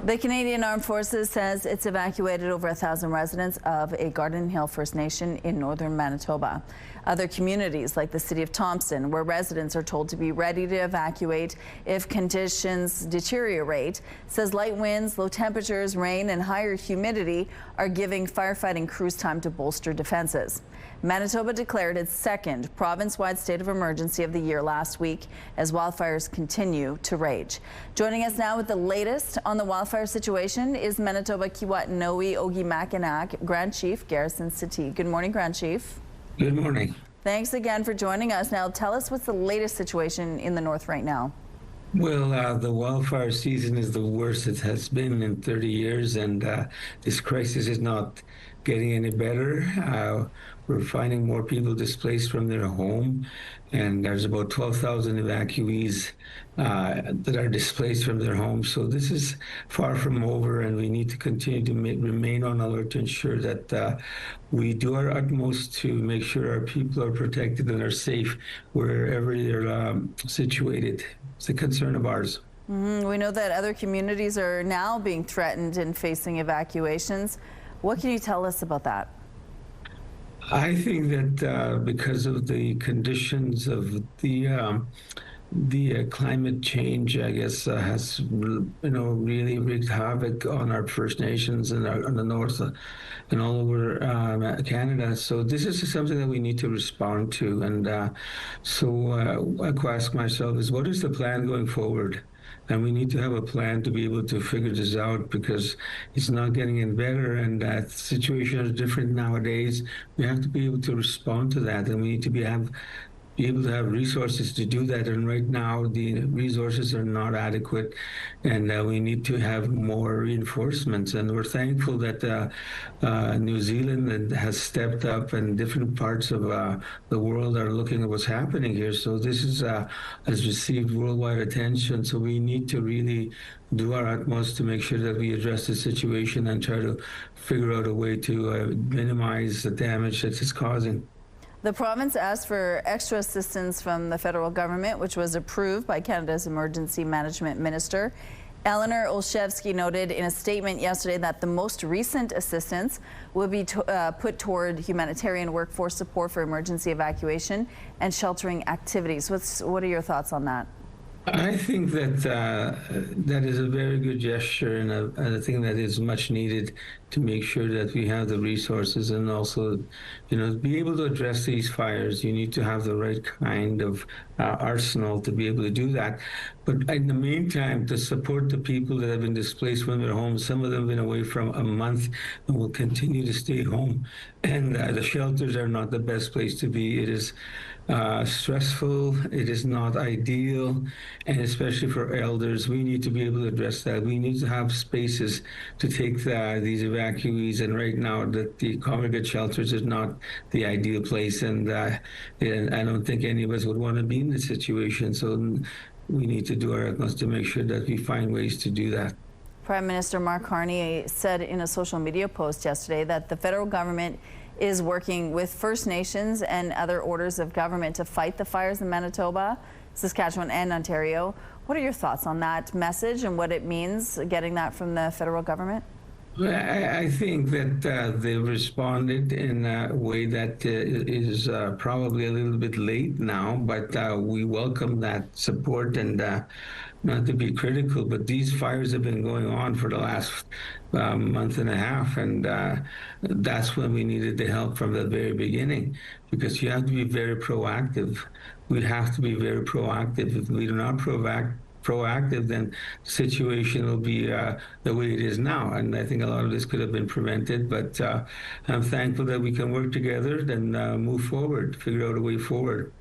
The Canadian Armed Forces says it's evacuated over 1,000 residents of a Garden Hill First Nation in northern Manitoba. Other communities like the city of Thompson, where residents are told to be ready to evacuate if conditions deteriorate, says light winds, low temperatures, rain and higher humidity are giving firefighting crews time to bolster defenses. Manitoba declared its second province-wide state of emergency of the year last week as wildfires continue to rage. Joining us now with the latest on the wildfire situation is Manitoba Kiiwetinoong Ogimakinak Grand Chief Garrison Settee. Good morning, Grand Chief. Good morning. Thanks again for joining us. Now tell us what's the latest situation in the north right now. Well, the wildfire season is the worst it has been in 30 years, and this crisis is not getting any better. We're finding more people displaced from their home, and there's about 12,000 evacuees that are displaced from their homes. So this is far from over, and we need to continue to remain on alert to ensure that we do our utmost to make sure our people are protected and are safe wherever they're situated. It's a concern of ours. We know that other communities are now being threatened and facing evacuations. What can you tell us about that? I think that because of the conditions of the climate change, I guess, has really wreaked havoc on our First Nations and on the north and all over Canada. So this is something that we need to respond to. And so I ask myself is, what is the plan going forward? And we need to have a plan to be able to figure this out, because it's not getting any better, and that situation is different nowadays. We have to be able to respond to that, and we need to be able to have resources to do that. And right now, the resources are not adequate, and we need to have more reinforcements. And we're thankful that New Zealand has stepped up, and different parts of the world are looking at what's happening here. So this has received worldwide attention. So we need to really do our utmost to make sure that we address the situation and try to figure out a way to minimize the damage that it's causing. The province asked for extra assistance from the federal government, which was approved by Canada's Emergency Management Minister. Eleanor Olszewski noted in a statement yesterday that the most recent assistance will be put toward humanitarian workforce support for emergency evacuation and sheltering activities. What are your thoughts on that? I think that that is a very good gesture, and a thing that is much needed to make sure that we have the resources, and also, be able to address these fires. You need to have the right kind of arsenal to be able to do that. But in the meantime, to support the people that have been displaced from their homes, some of them have been away from a month and will continue to stay home. And the shelters are not the best place to be. It is stressful, it is not ideal, and especially for elders, we need to be able to address that. We need to have spaces to take these evacuees, and right now that the congregate shelters is not the ideal place, and I don't think any of us would want to be in this situation. So we need to do our utmost to make sure that we find ways to do that. Prime Minister Mark Carney said in a social media post yesterday that the federal government is working with First Nations and other orders of government to fight the fires in Manitoba, Saskatchewan and Ontario. What are your thoughts on that message and what it means, getting that from the federal government? Well, I think that they've responded in a way that is probably a little bit late now, but we welcome that support, and not to be critical, but these fires have been going on for the last month and a half, and that's when we needed the help from the very beginning, because you have to be very proactive. We have to be very proactive. If we do not proactive, then the situation will be the way it is now. And I think a lot of this could have been prevented, but I'm thankful that we can work together and move forward, figure out a way forward.